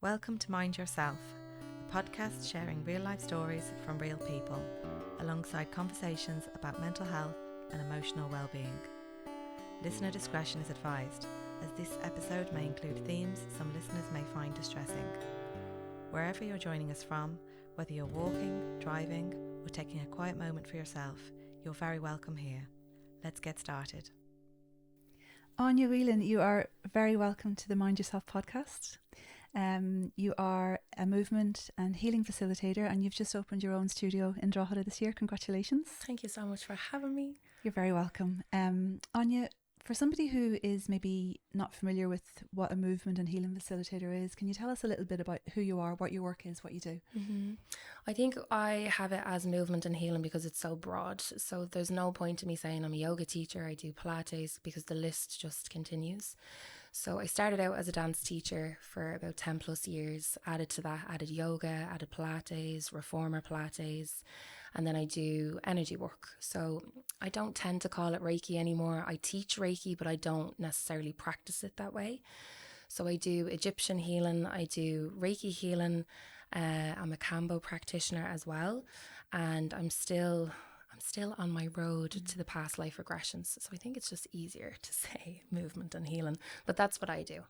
Welcome to Mind Yourself, a podcast sharing real life stories from real people, alongside conversations about mental health and emotional well-being. Listener discretion is advised, as this episode may include themes some listeners may find distressing. Wherever you're joining us from, whether you're walking, driving, or taking a quiet moment for yourself, you're very welcome here. Let's get started. Aine Whelan, you are very welcome to the Mind Yourself podcast. You are a movement and healing facilitator, and you've just opened your own studio in Drogheda this year. Congratulations. Thank you so much for having me. You're very welcome. Aine, for somebody who is maybe not familiar with what a movement and healing facilitator is, can you tell us a little bit about who you are, what your work is, what you do? I think I have it as movement and healing because it's so broad. So there's no point to me saying I'm a yoga teacher, I do Pilates, because the list just continues. So I started out as a dance teacher for about 10 plus years, added to that, added yoga, added Pilates, reformer Pilates, and then I do energy work. So I don't tend to call it Reiki anymore. I teach Reiki, but I don't necessarily practice it that way. So I do Egyptian healing, I do Reiki healing, I'm a Kambo practitioner as well, and I'm still on my road to the past life regressions. So I think it's just easier to say movement and healing, but that's what I do.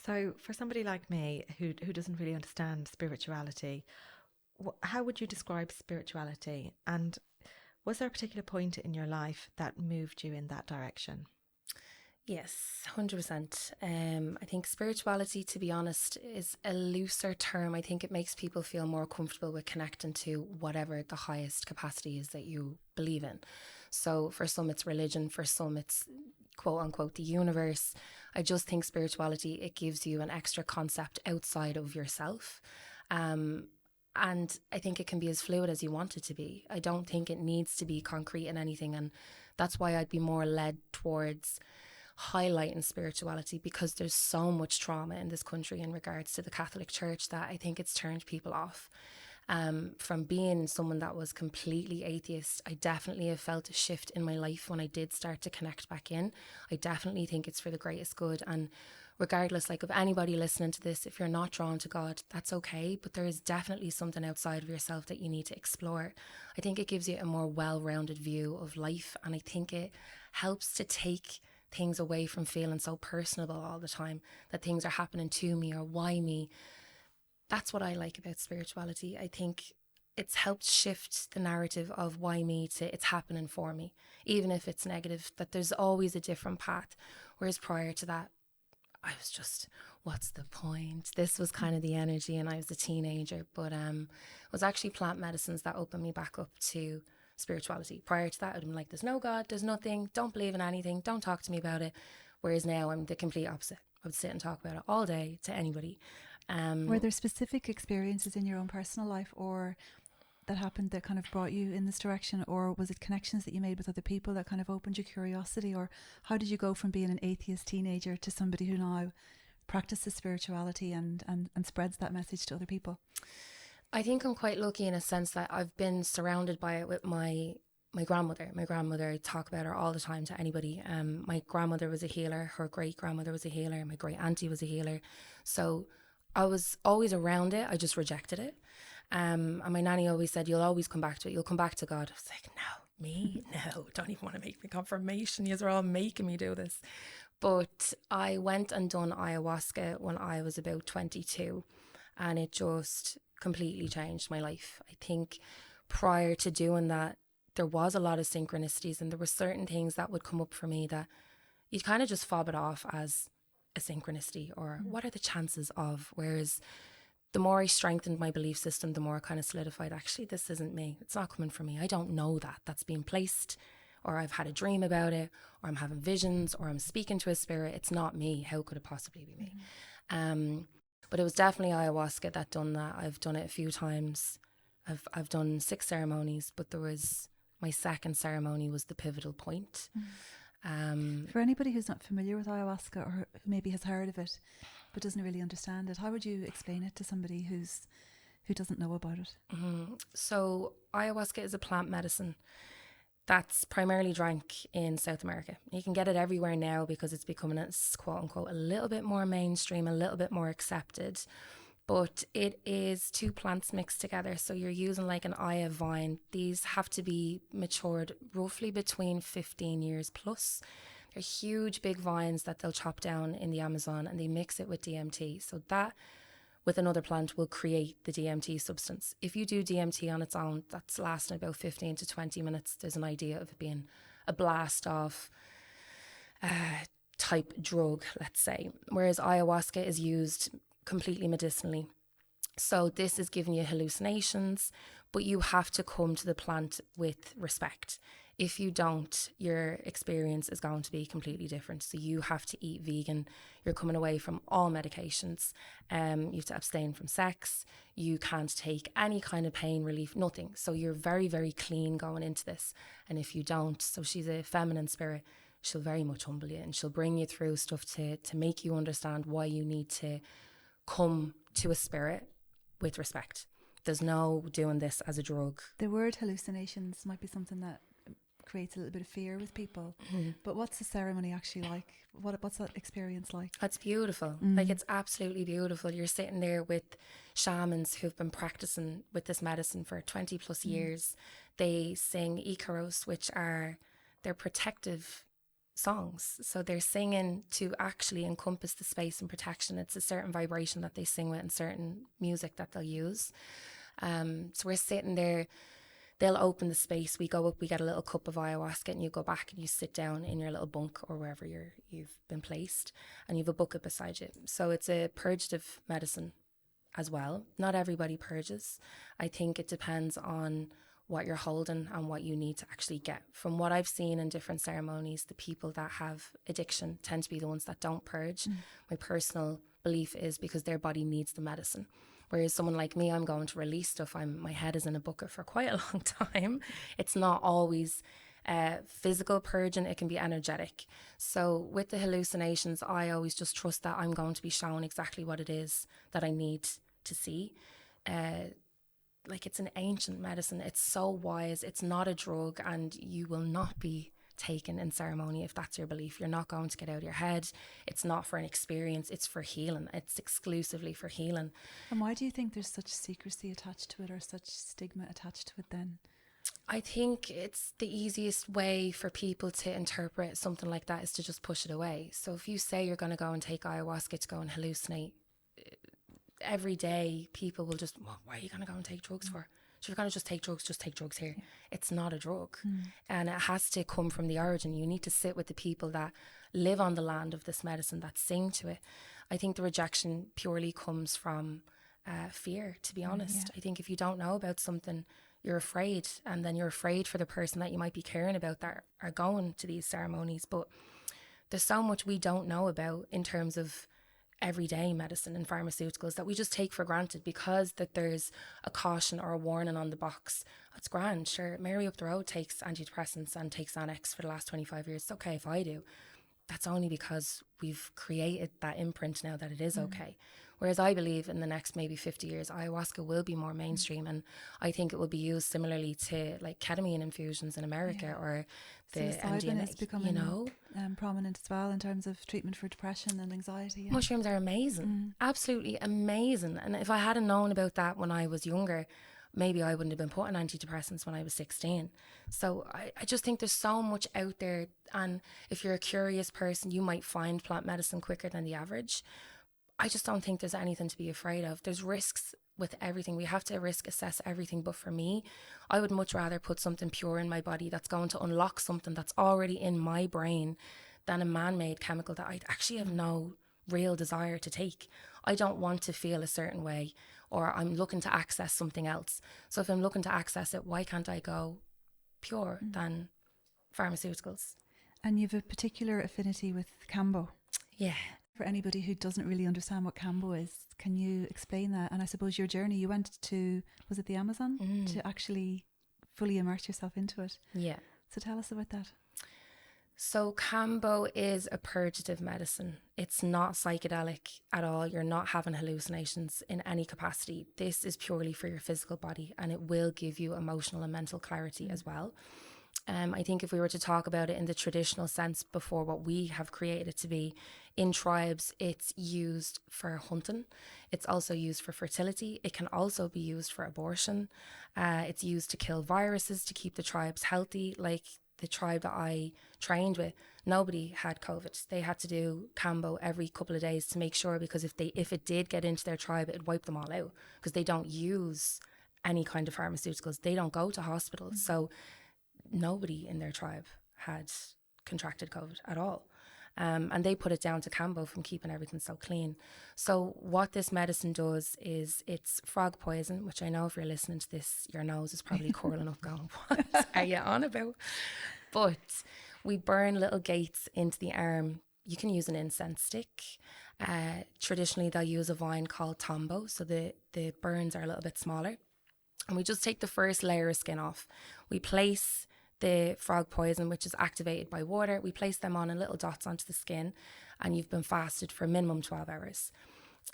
So for somebody like me who doesn't really understand spirituality, how would you describe spirituality? And was there a particular point in your life that moved you in that direction? Yes, 100%. I think spirituality, to be honest, is a looser term. I think it makes people feel more comfortable with connecting to whatever the highest capacity is that you believe in. So for some it's religion, for some it's quote unquote the universe. I just think spirituality, it gives you an extra concept outside of yourself. And I think it can be as fluid as you want it to be. I don't think it needs to be concrete in anything. And that's why I'd be more led towards highlighting spirituality, because there's so much trauma in this country in regards to the Catholic Church that I think it's turned people off. From being someone that was completely atheist, I definitely have felt a shift in my life when I did start to connect back in. I definitely think it's for the greatest good, and regardless of anybody listening to this, if you're not drawn to God, that's okay, but there is definitely something outside of yourself that you need to explore. I think it gives you a more well-rounded view of life, and I think it helps to take things away from feeling so personable all the time, that things are happening to me or why me. That's what I like about spirituality. I think it's helped shift the narrative of why me to it's happening for me, even if it's negative, that there's always a different path. Whereas prior to that, I was just, what's the point? This was kind of the energy, and I was a teenager, but it was actually plant medicines that opened me back up to spirituality. Prior to that, I'd been like, there's no God, there's nothing, don't believe in anything, don't talk to me about it. Whereas now I'm the complete opposite. I would sit and talk about it all day to anybody. Were there specific experiences in your own personal life or that happened that kind of brought you in this direction, or was it connections that you made with other people that kind of opened your curiosity, or how did you go from being an atheist teenager to somebody who now practices spirituality and spreads that message to other people? I think I'm quite lucky in a sense that I've been surrounded by it with my grandmother. My grandmother, I talk about her all the time to anybody. My grandmother was a healer. Her great grandmother was a healer. My great auntie was a healer. So I was always around it. I just rejected it. And my nanny always said, you'll always come back to it. You'll come back to God. I was like, no, me? No, don't even want to make me confirmation. You're all making me do this. But I went and done ayahuasca when I was about 22, and it just completely changed my life. I think prior to doing that, there was a lot of synchronicities, and there were certain things that would come up for me that you'd kind of just fob it off as a synchronicity, or what are the chances of, whereas the more I strengthened my belief system, the more I kind of solidified, actually, this isn't me. It's not coming from me. I don't know that. That's being placed, or I've had a dream about it, or I'm having visions, or I'm speaking to a spirit. It's not me. How could it possibly be me? But it was definitely ayahuasca that done that. I've done it a few times. I've done 6 ceremonies, but there was, my second ceremony was the pivotal point. For anybody who's not familiar with ayahuasca, or who maybe has heard of it but doesn't really understand it, how would you explain it to somebody who doesn't know about it? So ayahuasca is a plant medicine. That's primarily drank in South America. You can get it everywhere now because it's becoming, a, quote unquote, a little bit more mainstream, a little bit more accepted. But it is two plants mixed together. So you're using like an Aine vine. These have to be matured roughly between 15 years plus. They're huge, big vines that they'll chop down in the Amazon, and they mix it with DMT. So that with another plant will create the DMT substance. If you do DMT on its own, that's lasting about 15 to 20 minutes. There's an idea of it being a blast off type drug, let's say. Whereas ayahuasca is used completely medicinally. So this is giving you hallucinations, but you have to come to the plant with respect. If you don't, your experience is going to be completely different. So you have to eat vegan. You're coming away from all medications. You have to abstain from sex. You can't take any kind of pain relief, nothing. So you're very, very clean going into this. And if you don't, so she's a feminine spirit, she'll very much humble you, and she'll bring you through stuff to make you understand why you need to come to a spirit with respect. There's no doing this as a drug. The word hallucinations might be something that creates a little bit of fear with people. But what's the ceremony actually like? What's that experience like? It's beautiful. Like, it's absolutely beautiful. You're sitting there with shamans who've been practicing with this medicine for 20 plus years. They sing Icaros, which are their protective songs. So they're singing to actually encompass the space and protection. It's a certain vibration that they sing with and certain music that they'll use. So we're sitting there. They'll open the space. We go up, we get a little cup of ayahuasca, and you go back and you sit down in your little bunk or wherever you've been placed, and you have a bucket beside you. So it's a purgative medicine as well. Not everybody purges. I think it depends on what you're holding and what you need to actually get. From what I've seen in different ceremonies, the people that have addiction tend to be the ones that don't purge. My personal belief is because their body needs the medicine. Whereas someone like me, I'm going to release stuff. My head is in a bucket for quite a long time. It's not always physical purging, it can be energetic. So with the hallucinations, I always just trust that I'm going to be shown exactly what it is that I need to see. Like, it's an ancient medicine. It's so wise. It's not a drug, and you will not be taken in ceremony if that's your belief. You're not going to get out of your head. It's not for an experience. It's for healing. It's exclusively for healing. And why do you think there's such secrecy attached to it, or such stigma attached to it then? I think it's the easiest way for people to interpret something like that is to just push it away. So if you say you're going to go and take ayahuasca to go and hallucinate, every day people will just, well, why are you going to go and take drugs for? So if you're going to just take drugs here. Yeah. It's not a drug. And it has to come from the origin. You need to sit with the people that live on the land of this medicine, that sing to it. I think the rejection purely comes from fear, to be honest. Yeah. I think if you don't know about something, you're afraid, and then you're afraid for the person that you might be caring about that are going to these ceremonies. But there's so much we don't know about in terms of everyday medicine and pharmaceuticals that we just take for granted because that there's a caution or a warning on the box. It's grand, sure. Mary up the road takes antidepressants and takes Xanax for the last 25 years. It's okay if I do. That's only because we've created that imprint now that it is okay. Whereas I believe in the next maybe 50 years, ayahuasca will be more mainstream, and I think it will be used similarly to like ketamine infusions in America or the MDMA. Is becoming, prominent as well in terms of treatment for depression and anxiety. Yeah. Mushrooms are amazing, absolutely amazing. And if I hadn't known about that when I was younger, maybe I wouldn't have been put on antidepressants when I was 16. So I just think there's so much out there, and if you're a curious person, you might find plant medicine quicker than the average. I just don't think there's anything to be afraid of. There's risks with everything. We have to risk assess everything. But for me, I would much rather put something pure in my body that's going to unlock something that's already in my brain than a man-made chemical that I actually have no real desire to take. I don't want to feel a certain way, or I'm looking to access something else. So if I'm looking to access it, why can't I go pure than pharmaceuticals? And you have a particular affinity with Kambo. Yeah. For anybody who doesn't really understand what Kambo is, can you explain that? And I suppose your journey, you went to, was it the Amazon, to actually fully immerse yourself into it? Yeah. So tell us about that. So Kambo is a purgative medicine. It's not psychedelic at all. You're not having hallucinations in any capacity. This is purely for your physical body, and it will give you emotional and mental clarity as well. I think if we were to talk about it in the traditional sense before what we have created it to be, in tribes, it's used for hunting. It's also used for fertility. It can also be used for abortion. It's used to kill viruses, to keep the tribes healthy. Like the tribe that I trained with, nobody had COVID. They had to do Cambo every couple of days to make sure, because if it did get into their tribe, it'd wipe them all out, because they don't use any kind of pharmaceuticals. They don't go to hospitals. So nobody in their tribe had contracted COVID at all. And they put it down to Cambo from keeping everything so clean. So what this medicine does is it's frog poison, which I know if you're listening to this, your nose is probably curling up going, what are you on about? But we burn little gates into the arm. You can use an incense stick. Traditionally, they'll use a vine called tombo, so the burns are a little bit smaller. And we just take the first layer of skin off. We place the frog poison, which is activated by water. We place them on in little dots onto the skin, and you've been fasted for minimum 12 hours.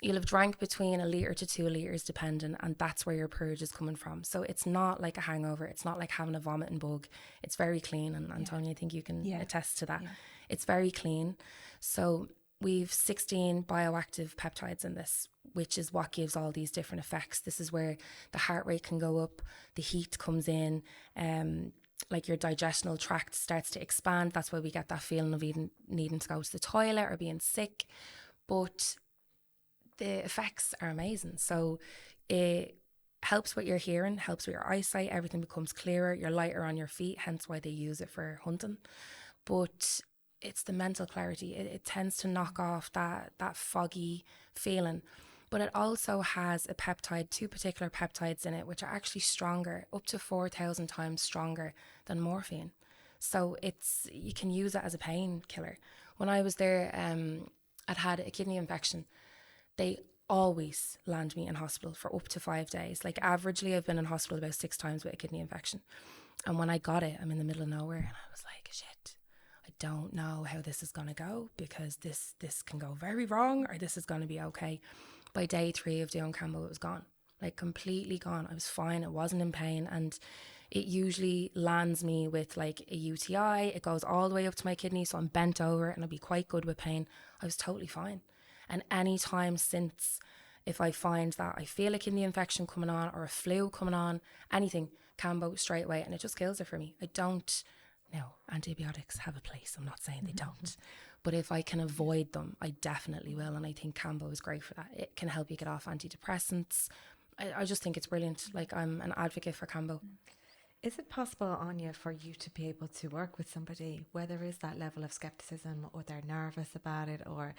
You'll have drank between 1 litre to 2 litres depending, and that's where your purge is coming from. So it's not like a hangover. It's not like having a vomiting bug. It's very clean, and Antonia, I think you can attest to that. Yeah. It's very clean. So we've 16 bioactive peptides in this, which is what gives all these different effects. This is where the heart rate can go up, the heat comes in, like your digestional tract starts to expand. That's why we get that feeling of even needing to go to the toilet or being sick. But the effects are amazing. So it helps with your hearing, helps with your eyesight. Everything becomes clearer. You're lighter on your feet, hence why they use it for hunting. But it's the mental clarity. It tends to knock off that foggy feeling. But it also has a peptide, 2 particular peptides in it, which are actually stronger, up to 4,000 times stronger than morphine. So you can use it as a painkiller. When I was there, I'd had a kidney infection. They always land me in hospital for up to 5 days. Like averagely, I've been in hospital about 6 times with a kidney infection. And when I got it, I'm in the middle of nowhere, and I was like, shit, I don't know how this is going to go, because this can go very wrong, or this is going to be okay. By day 3 of doing Cambo, it was gone, like completely gone. I was fine. It wasn't in pain. And it usually lands me with like a UTI. It goes all the way up to my kidney. So I'm bent over and I'll be quite good with pain. I was totally fine. And any time since, if I find that I feel a kidney infection coming on or a flu coming on, anything, Cambo straight away. And it just kills it for me. Now, antibiotics have a place. I'm not saying they don't. But if I can avoid them, I definitely will. And I think Cambo is great for that. It can help you get off antidepressants. I just think it's brilliant. Like, I'm an advocate for Cambo. Is it possible, Anya, for you to be able to work with somebody where there is that level of skepticism, or they're nervous about it, or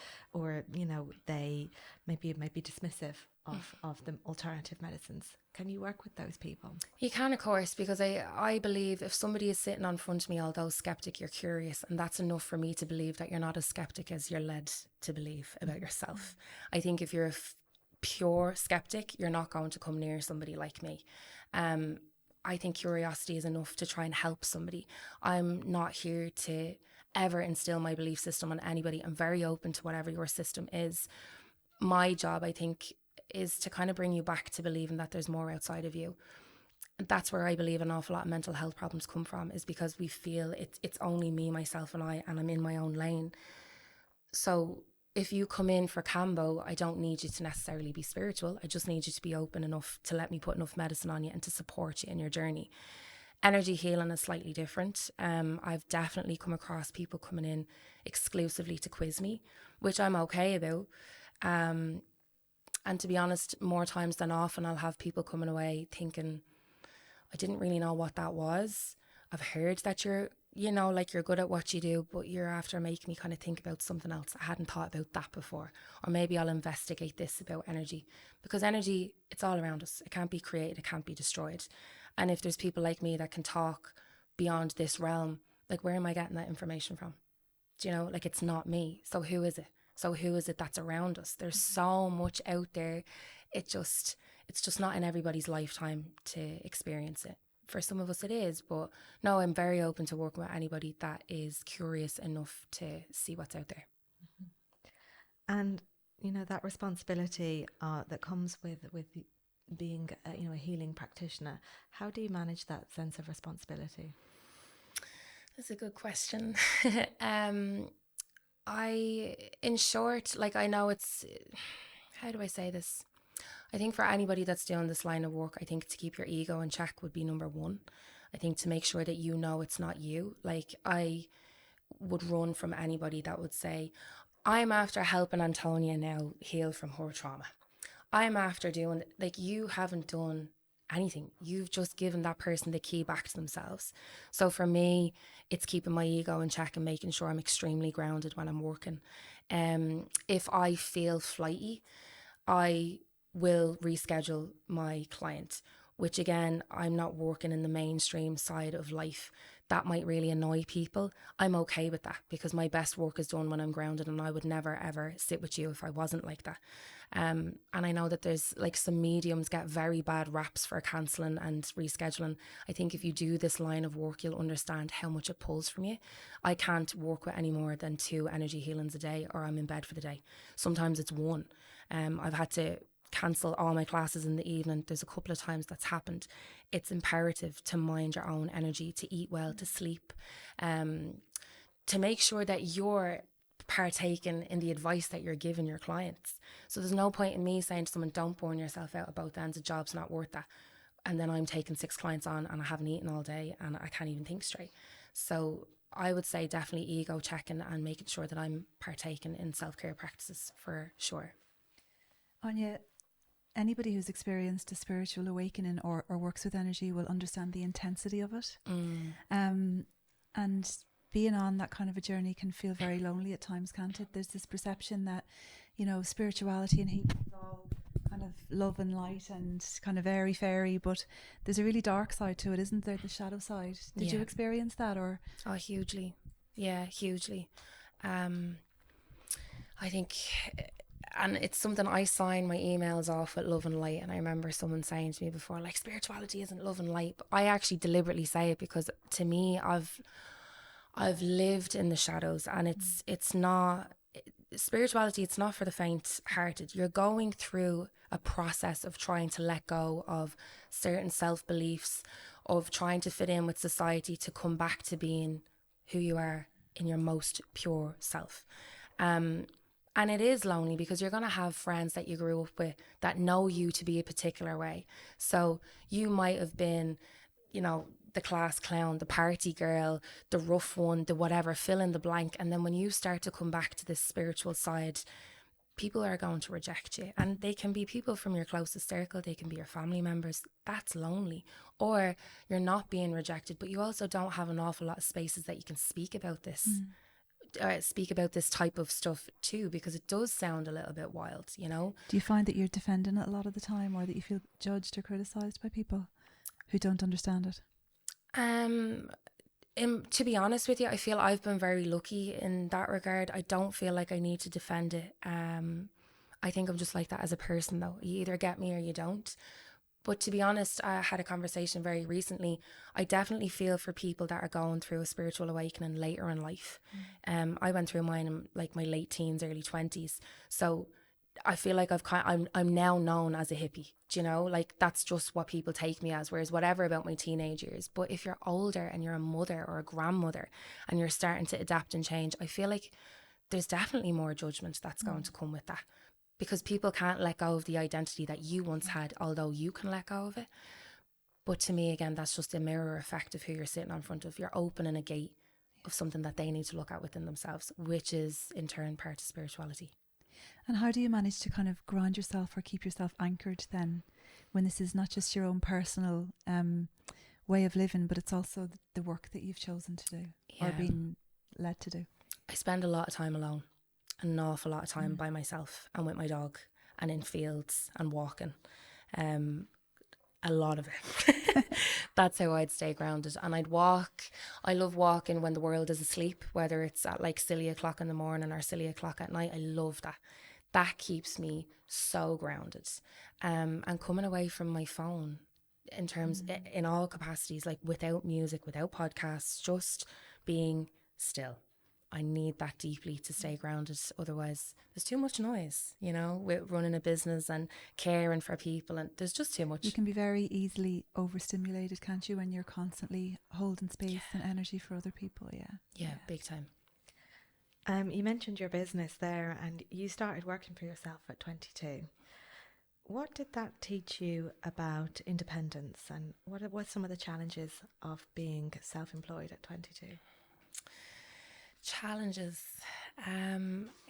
you know, they might be dismissive of the alternative medicines? Can you work with those people? You can, of course, because I believe if somebody is sitting on front of me, although skeptic, you're curious, and that's enough for me to believe that you're not as skeptic as you're led to believe about yourself. I think if you're a pure skeptic, you're not going to come near somebody like me. I think curiosity is enough to try and help somebody. I'm not here to ever instill my belief system on anybody. I'm very open to whatever your system is. My job, I think, is to kind of bring you back to believing that there's more outside of you. That's where I believe an awful lot of mental health problems come from, is because we feel it's only me, myself and I, and I'm in my own lane. So if you come in for Cambo, I don't need you to necessarily be spiritual. I just need you to be open enough to let me put enough medicine on you and to support you in your journey. Energy healing is slightly different. I've definitely come across people coming in exclusively to quiz me, which I'm okay about. And to be honest, more times than often, I'll have people coming away thinking, I didn't really know what that was. I've heard that you're good at what you do, but you're after making me kind of think about something else. I hadn't thought about that before. Or maybe I'll investigate this about energy, because energy, it's all around us. It can't be created. It can't be destroyed. And if there's people like me that can talk beyond this realm, like, where am I getting that information from? Do you know, like, it's not me. So who is it? So who is it that's around us? There's so much out there. It's just not in everybody's lifetime to experience it. For some of us it is, but no, I'm very open to working with anybody that is curious enough to see what's out there. And, you know, that responsibility that comes with being a healing practitioner, how do you manage that sense of responsibility? That's a good question. In short, like, I know it's, how do I say this? I think for anybody that's doing this line of work, I think to keep your ego in check would be number one. I think to make sure that you know it's not you. Like, I would run from anybody that would say, I'm after helping Antonia now heal from her trauma. I'm after doing, like, you haven't done anything. You've just given that person the key back to themselves. So for me, it's keeping my ego in check and making sure I'm extremely grounded when I'm working. If I feel flighty, I will reschedule my client, which again, I'm not working in the mainstream side of life. That might really annoy people. I'm okay with that because my best work is done when I'm grounded, and I would never ever sit with you if I wasn't like that. And I know that there's like some mediums get very bad raps for cancelling and rescheduling. I think if you do this line of work, you'll understand how much it pulls from you. I can't work with any more than 2 energy healings a day, or I'm in bed for the day. Sometimes it's 1. I've had to cancel all my classes in the evening. There's a couple of times that's happened. It's imperative to mind your own energy, to eat well, to sleep, to make sure that you're partaking in the advice that you're giving your clients. So there's no point in me saying to someone, don't burn yourself out at both ends, a job's not worth that. And then I'm taking 6 clients on and I haven't eaten all day and I can't even think straight. So I would say definitely ego checking and making sure that I'm partaking in self-care practices for sure. Anya, anybody who's experienced a spiritual awakening or works with energy will understand the intensity of it. And being on that kind of a journey can feel very lonely at times, can't it? There's this perception that, you know, spirituality and healing is all kind of love and light and kind of airy fairy, but there's a really dark side to it, isn't there? The shadow side. Did you experience that? Or hugely. Yeah, hugely. I think, and it's something I sign my emails off with love and light. And I remember someone saying to me before, like, spirituality isn't love and light. But I actually deliberately say it because to me, I've lived in the shadows, and it's not spirituality. It's not for the faint-hearted. You're going through a process of trying to let go of certain self-beliefs, of trying to fit in with society to come back to being who you are in your most pure self. And it is lonely because you're going to have friends that you grew up with that know you to be a particular way. So you might have been, you know, the class clown, the party girl, the rough one, the whatever, fill in the blank. And then when you start to come back to this spiritual side, people are going to reject you. And they can be people from your closest circle. They can be your family members. That's lonely. Or you're not being rejected, but you also don't have an awful lot of spaces that you can speak about this. Speak about this type of stuff too, because it does sound a little bit wild, you know. do you find that you're defending it a lot of the time, or that you feel judged or criticised by people who don't understand it? To be honest with you, I feel I've been very lucky in that regard. I don't feel like I need to defend it. I think I'm just like that as a person, though. You either get me or you don't. But to be honest, I had a conversation very recently. I definitely feel for people that are going through a spiritual awakening later in life. I went through mine in like my late teens, early 20s. So I feel like I'm now known as a hippie. Do you know? Like, that's just what people take me as. Whereas whatever about my teenage years. But if you're older and you're a mother or a grandmother and you're starting to adapt and change, I feel like there's definitely more judgment that's going to come with that. Because people can't let go of the identity that you once had, although you can let go of it. But to me, again, that's just a mirror effect of who you're sitting in front of. You're opening a gate of something that they need to look at within themselves, which is in turn part of spirituality. And how do you manage to kind of ground yourself or keep yourself anchored then, when this is not just your own personal way of living, but it's also the work that you've chosen to do or being led to do? I spend a lot of time alone, an awful lot of time by myself and with my dog and in fields and walking. A lot of it. That's how I'd stay grounded. And I'd walk. I love walking when the world is asleep, whether it's at like silly o'clock in the morning or silly o'clock at night. I love that. That keeps me so grounded. And coming away from my phone in terms, in all capacities, like without music, without podcasts, just being still. I need that deeply to stay grounded. Otherwise, there's too much noise, you know, with running a business and caring for people, and there's just too much. You can be very easily overstimulated, can't you, when you're constantly holding space and energy for other people? Yeah, big time. You mentioned your business there, and you started working for yourself at 22. What did that teach you about independence, and what were some of the challenges of being self-employed at 22? Challenges.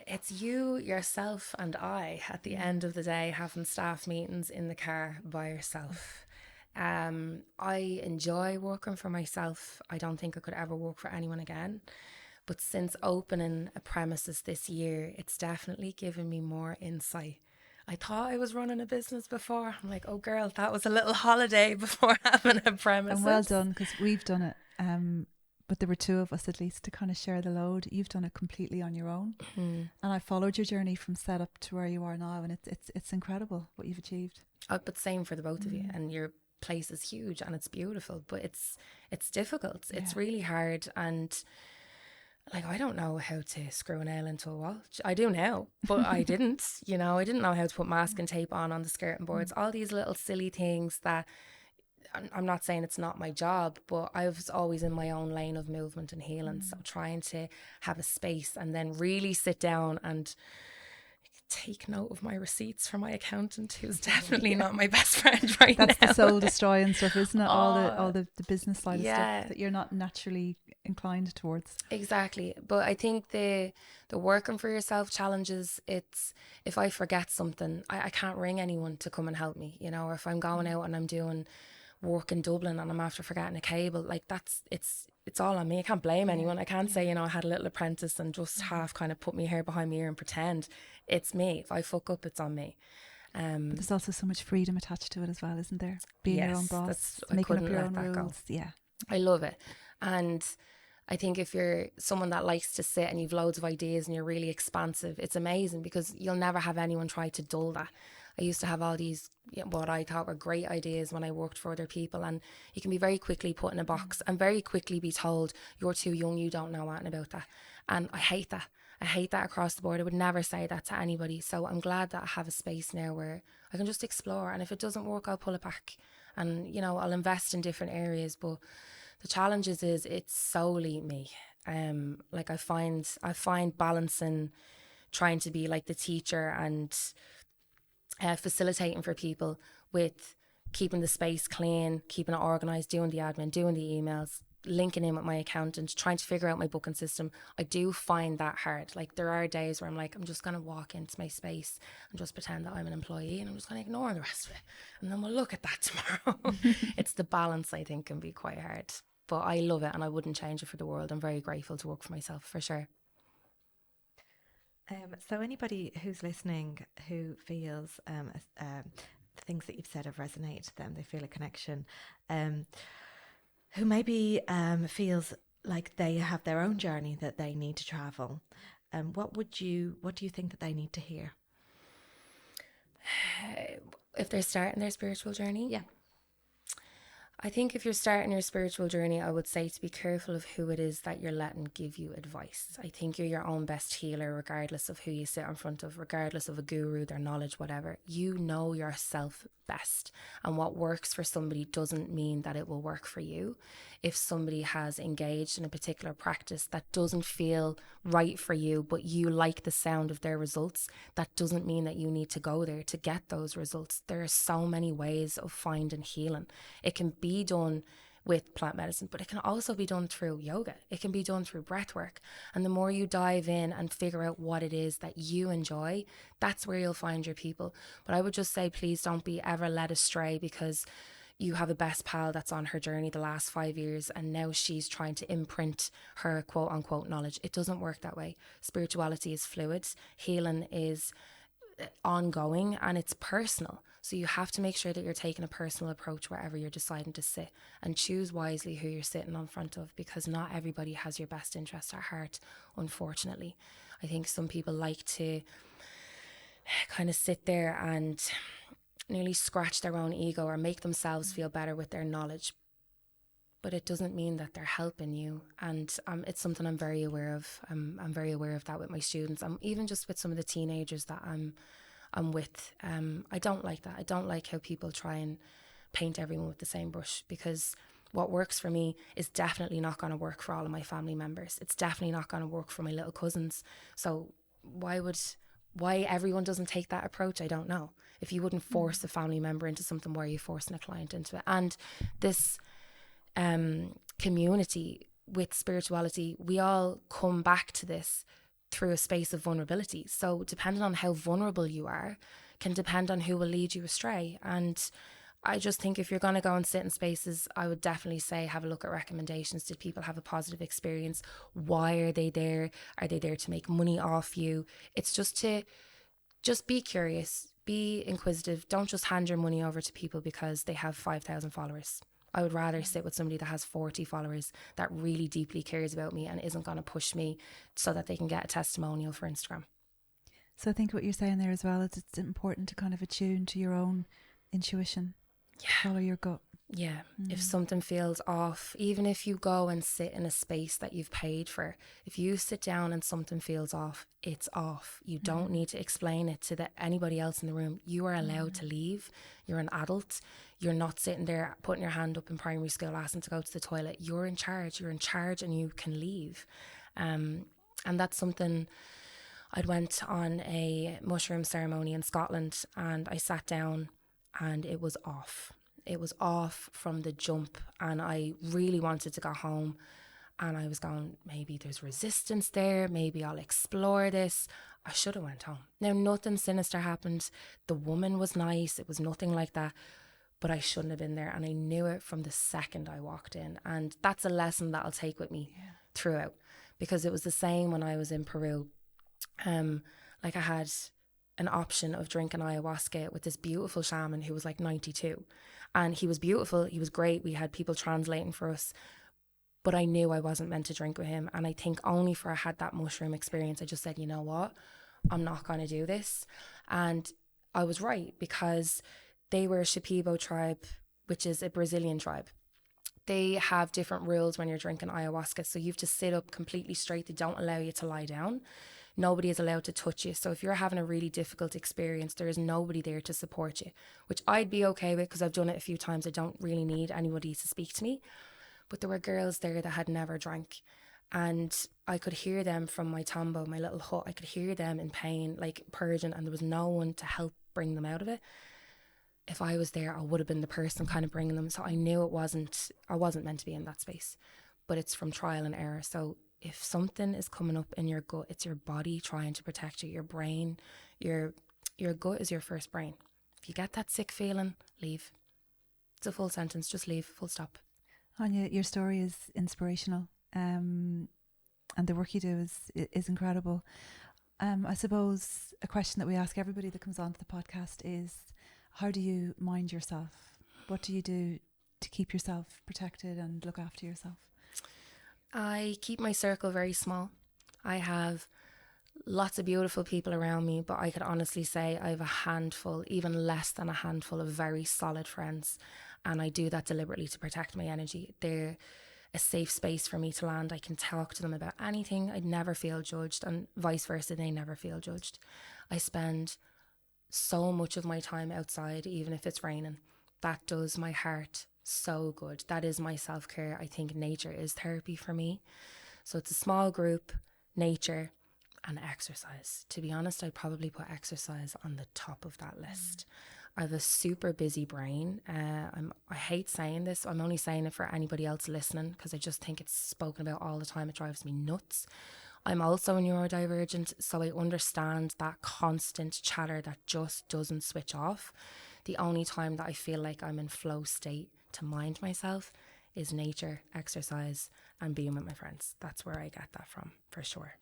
It's you, yourself, and I at the end of the day having staff meetings in the car by yourself. I enjoy working for myself. I don't think I could ever work for anyone again. But since opening a premises this year, it's definitely given me more insight. I thought I was running a business before. I'm like, oh girl, that was a little holiday before having a premises. And well done, because we've done it. But there were two of us at least to kind of share the load. You've done it completely on your own. And I followed your journey from setup to where you are now, and it's incredible what you've achieved. But same for the both of you. And your place is huge and it's beautiful, but it's difficult. It's really hard, and like, I don't know how to screw a nail into a wall. I do now, but I didn't. You know, I didn't know how to put masking tape on the skirting boards. All these little silly things that I'm not saying it's not my job, but I was always in my own lane of movement and healing. So trying to have a space and then really sit down and take note of my receipts from my accountant, who's definitely not my best friend right now. That's the soul destroying stuff, isn't it? All the business side of stuff that you're not naturally inclined towards. Exactly. But I think the working for yourself challenges, it's if I forget something, I can't ring anyone to come and help me, you know, or if I'm going out and I'm doing work in Dublin and I'm after forgetting a cable, like it's all on me. I can't blame anyone. I can't say, you know, I had a little apprentice and just half kind of put me hair behind my ear and pretend. It's me. If I fuck up, it's on me. But there's also so much freedom attached to it as well, isn't there? Being your own boss, making up your own rules. Yeah, I love it. And I think if you're someone that likes to sit and you've loads of ideas and you're really expansive, it's amazing because you'll never have anyone try to dull that. I used to have all these, what I thought were great ideas when I worked for other people, and you can be very quickly put in a box and very quickly be told, you're too young, you don't know anything about that. And I hate that. I hate that across the board. I would never say that to anybody. So I'm glad that I have a space now where I can just explore, and if it doesn't work, I'll pull it back and, you know, I'll invest in different areas. But the challenges is it's solely me. Like I find balancing, trying to be like the teacher and facilitating for people with keeping the space clean, keeping it organised, doing the admin, doing the emails, linking in with my accountant, trying to figure out my booking system. I do find that hard. Like there are days where I'm like, I'm just going to walk into my space and just pretend that I'm an employee and I'm just going to ignore the rest of it. And then we'll look at that tomorrow. It's the balance, I think, can be quite hard. But I love it and I wouldn't change it for the world. I'm very grateful to work for myself, for sure. So anybody who's listening who feels the things that you've said have resonated to them, they feel a connection, who maybe feels like they have their own journey that they need to travel, what do you think that they need to hear? If they're starting their spiritual journey? Yeah. I think if you're starting your spiritual journey, I would say to be careful of who it is that you're letting give you advice. I think you're your own best healer, regardless of who you sit in front of, regardless of a guru, their knowledge, whatever. You know yourself best. And what works for somebody doesn't mean that it will work for you. If somebody has engaged in a particular practice that doesn't feel right for you, but you like the sound of their results, that doesn't mean that you need to go there to get those results. There are so many ways of finding healing. It can be done with plant medicine, but it can also be done through yoga. It can be done through breath work. And the more you dive in and figure out what it is that you enjoy, that's where you'll find your people. But I would just say, please don't be ever led astray because you have a best pal that's on her journey the last 5 years and now she's trying to imprint her quote unquote knowledge. It doesn't work that way. Spirituality is fluid. Healing is ongoing and it's personal. So you have to make sure that you're taking a personal approach wherever you're deciding to sit, and choose wisely who you're sitting in front of, because not everybody has your best interest at heart, unfortunately. I think some people like to kind of sit there and nearly scratch their own ego or make themselves feel better with their knowledge. but it doesn't mean that they're helping you. And it's something I'm very aware of. I'm very aware of that with my students. Even just with some of the teenagers that I'm with. I don't like that. I don't like how people try and paint everyone with the same brush, because what works for me is definitely not going to work for all of my family members. It's definitely not going to work for my little cousins. So why everyone doesn't take that approach, I don't know. If you wouldn't force a family member into something, why are you forcing a client into it? And this community with spirituality, we all come back to this through a space of vulnerability. So depending on how vulnerable you are can depend on who will lead you astray. And I just think if you're going to go and sit in spaces, I would definitely say have a look at recommendations. Did people have a positive experience? Why are they there? Are they there to make money off you? It's just be curious, be inquisitive. Don't just hand your money over to people because they have 5,000 followers. I would rather sit with somebody that has 40 followers that really deeply cares about me and isn't going to push me so that they can get a testimonial for Instagram. So I think what you're saying there as well is it's important to kind of attune to your own intuition. Yeah. Follow your gut. Yeah. If something feels off, even if you go and sit in a space that you've paid for, if you sit down and something feels off, it's off. You don't need to explain it to anybody else in the room. You are allowed to leave. You're an adult. You're not sitting there putting your hand up in primary school asking to go to the toilet. You're in charge. You're in charge and you can leave. And that's something. I went on a mushroom ceremony in Scotland and I sat down and it was off. It was off from the jump, and I really wanted to go home, and I was going, maybe there's resistance there, maybe I'll explore this. I should have went home. Now, nothing sinister happened. The woman was nice. It was nothing like that, but I shouldn't have been there, and I knew it from the second I walked in. And that's a lesson that I'll take with me throughout, because it was the same when I was in Peru. Like I had an option of drinking ayahuasca with this beautiful shaman who was like 92, and he was beautiful, he was great, we had people translating for us, but I knew I wasn't meant to drink with him. And I think only for I had that mushroom experience, I just said, you know what, I'm not going to do this. And I was right, because they were a Shipibo tribe, which is a Brazilian tribe. They have different rules when you're drinking ayahuasca, so you have to sit up completely straight. They don't allow you to lie down. Nobody is allowed to touch you. So if you're having a really difficult experience, there is nobody there to support you, which I'd be okay with because I've done it a few times. I don't really need anybody to speak to me. But there were girls there that had never drank, and I could hear them from my tombo, my little hut. I could hear them in pain, like purging, and there was no one to help bring them out of it. If I was there, I would have been the person kind of bringing them. So I knew I wasn't meant to be in that space, but it's from trial and error. So if something is coming up in your gut, it's your body trying to protect you. Your brain, your gut is your first brain. If you get that sick feeling, leave. It's a full sentence, just leave, full stop. Aine, your story is inspirational, and the work you do is incredible. I suppose a question that we ask everybody that comes onto the podcast is, how do you mind yourself? What do you do to keep yourself protected and look after yourself? I keep my circle very small. I have lots of beautiful people around me, but I could honestly say I have a handful, even less than a handful of very solid friends. And I do that deliberately to protect my energy. They're a safe space for me to land. I can talk to them about anything. I'd never feel judged, and vice versa, they never feel judged. I spend so much of my time outside, even if it's raining. That does my heart so good. That is my self-care. I think nature is therapy for me. So it's a small group, nature, and exercise. To be honest, I'd probably put exercise on the top of that list. I have a super busy brain. I hate saying this. I'm only saying it for anybody else listening because I just think it's spoken about all the time. It drives me nuts. I'm also neurodivergent, so I understand that constant chatter that just doesn't switch off. The only time that I feel like I'm in flow state to mind myself is nature, exercise, and being with my friends. That's where I get that from, for sure.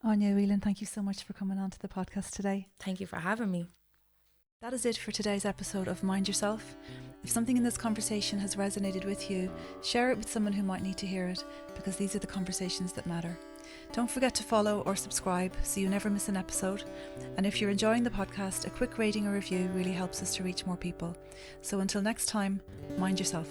Aine Whelan, thank you so much for coming on to the podcast today. Thank you for having me. That is it for today's episode of Mind Yourself. If something in this conversation has resonated with you, share it with someone who might need to hear it, because these are the conversations that matter. Don't forget to follow or subscribe so you never miss an episode. And if you're enjoying the podcast, a quick rating or review really helps us to reach more people. So until next time, mind yourself.